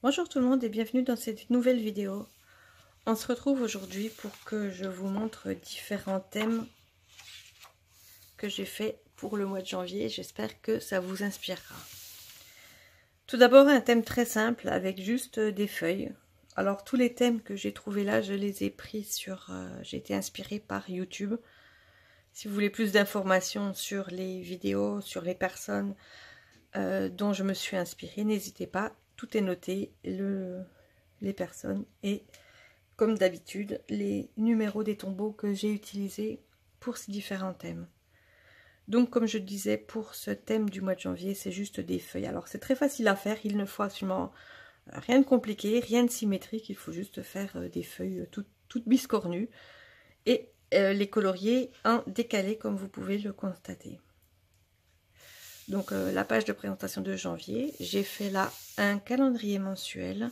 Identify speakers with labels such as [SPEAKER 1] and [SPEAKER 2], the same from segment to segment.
[SPEAKER 1] Bonjour tout le monde et bienvenue dans cette nouvelle vidéo. On se retrouve aujourd'hui pour que je vous montre différents thèmes que j'ai fait pour le mois de janvier. J'espère que ça vous inspirera. Tout d'abord un thème très simple avec juste des feuilles. Alors tous les thèmes que j'ai trouvés là, je les ai pris sur... j'ai été inspirée par YouTube. Si vous voulez plus d'informations sur les vidéos, sur les personnes dont je me suis inspirée, n'hésitez pas. Tout est noté, les personnes et comme d'habitude les numéros des tombeaux que j'ai utilisés pour ces différents thèmes. Donc comme je disais, pour ce thème du mois de janvier, c'est juste des feuilles. Alors c'est très facile à faire, il ne faut absolument rien de compliqué, rien de symétrique, il faut juste faire des feuilles toutes biscornues et les colorier en décalé comme vous pouvez le constater. Donc la page de présentation de janvier, j'ai fait là un calendrier mensuel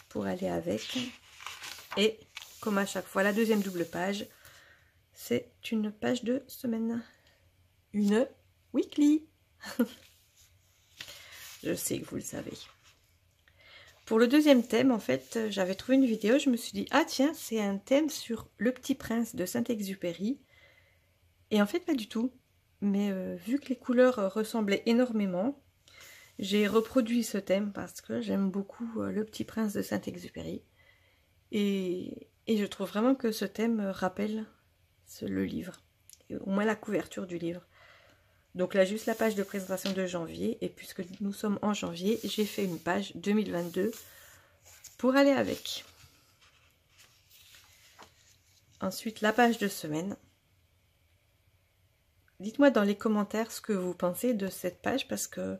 [SPEAKER 1] pour aller avec. Et comme à chaque fois, la deuxième double page, c'est une page de semaine. Une weekly. Je sais que vous le savez. Pour le deuxième thème, en fait, j'avais trouvé une vidéo, je me suis dit, ah tiens, c'est un thème sur Le Petit Prince de Saint-Exupéry. Et en fait, pas du tout. Mais vu que les couleurs ressemblaient énormément, j'ai reproduit ce thème parce que j'aime beaucoup Le Petit Prince de Saint-Exupéry. Et je trouve vraiment que ce thème rappelle le livre, au moins la couverture du livre. Donc là, juste la page de présentation de janvier. Et puisque nous sommes en janvier, j'ai fait une page 2022 pour aller avec. Ensuite, la page de semaine. Dites-moi dans les commentaires ce que vous pensez de cette page, parce que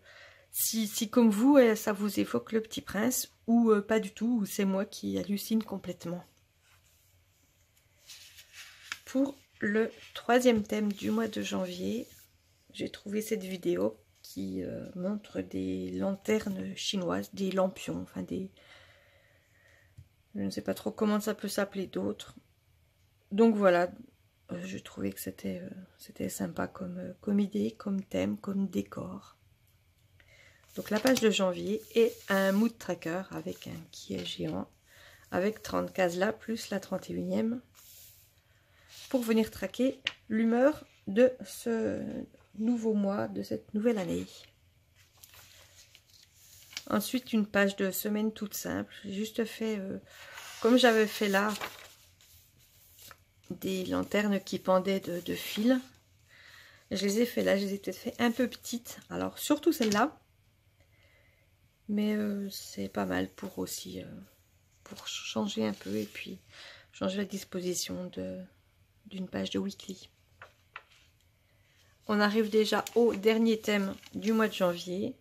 [SPEAKER 1] si comme vous, ça vous évoque Le Petit Prince, ou pas du tout, ou c'est moi qui hallucine complètement. Pour le troisième thème du mois de janvier, j'ai trouvé cette vidéo qui montre des lanternes chinoises, des lampions, enfin des... Je ne sais pas trop comment ça peut s'appeler d'autres. Donc voilà. Je trouvais que c'était sympa comme idée, comme thème, comme décor. Donc la page de janvier et un mood tracker avec un qui est géant, avec 30 cases là, plus la 31e, pour venir traquer l'humeur de ce nouveau mois, de cette nouvelle année. Ensuite, une page de semaine toute simple. J'ai juste fait, comme j'avais fait là, des lanternes qui pendaient de fil. Je les ai fait là, je les ai peut-être fait un peu petites. Alors surtout celle-là. Mais c'est pas mal pour aussi pour changer un peu et puis changer la disposition d'une page de weekly. On arrive déjà au dernier thème du mois de janvier.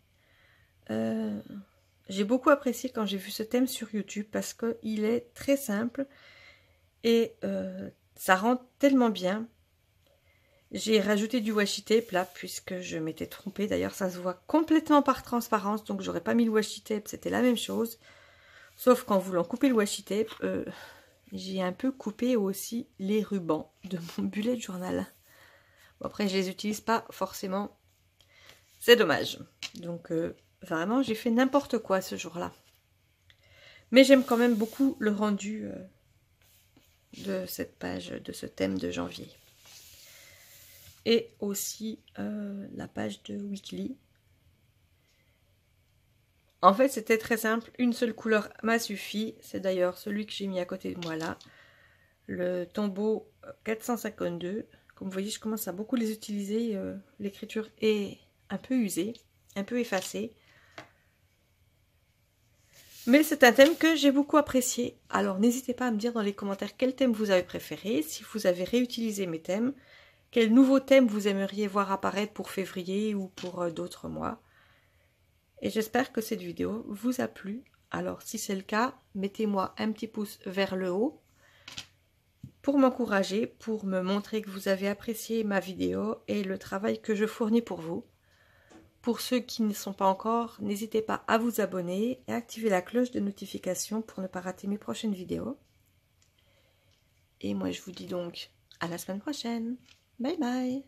[SPEAKER 1] J'ai beaucoup apprécié quand j'ai vu ce thème sur YouTube parce qu'il est très simple et ça rend tellement bien. J'ai rajouté du washi tape là, puisque je m'étais trompée. D'ailleurs, ça se voit complètement par transparence, donc j'aurais pas mis le washi tape, c'était la même chose. Sauf qu'en voulant couper le washi tape, j'ai un peu coupé aussi les rubans de mon bullet journal. Bon, après, je les utilise pas forcément. C'est dommage. Donc, vraiment, j'ai fait n'importe quoi ce jour-là. Mais j'aime quand même beaucoup le rendu de cette page, de ce thème de janvier. Et aussi la page de weekly. En fait, c'était très simple. Une seule couleur m'a suffi. C'est d'ailleurs celui que j'ai mis à côté de moi là. Le tombeau 452. Comme vous voyez, je commence à beaucoup les utiliser. L'écriture est un peu usée, un peu effacée. Mais c'est un thème que j'ai beaucoup apprécié. Alors, n'hésitez pas à me dire dans les commentaires quel thème vous avez préféré. Si vous avez réutilisé mes thèmes. Quel nouveau thème vous aimeriez voir apparaître pour février ou pour d'autres mois. Et j'espère que cette vidéo vous a plu. Alors si c'est le cas, mettez-moi un petit pouce vers le haut pour m'encourager, pour me montrer que vous avez apprécié ma vidéo et le travail que je fournis pour vous. Pour ceux qui ne sont pas encore, n'hésitez pas à vous abonner et à activer la cloche de notification pour ne pas rater mes prochaines vidéos. Et moi je vous dis donc à la semaine prochaine. Bye bye!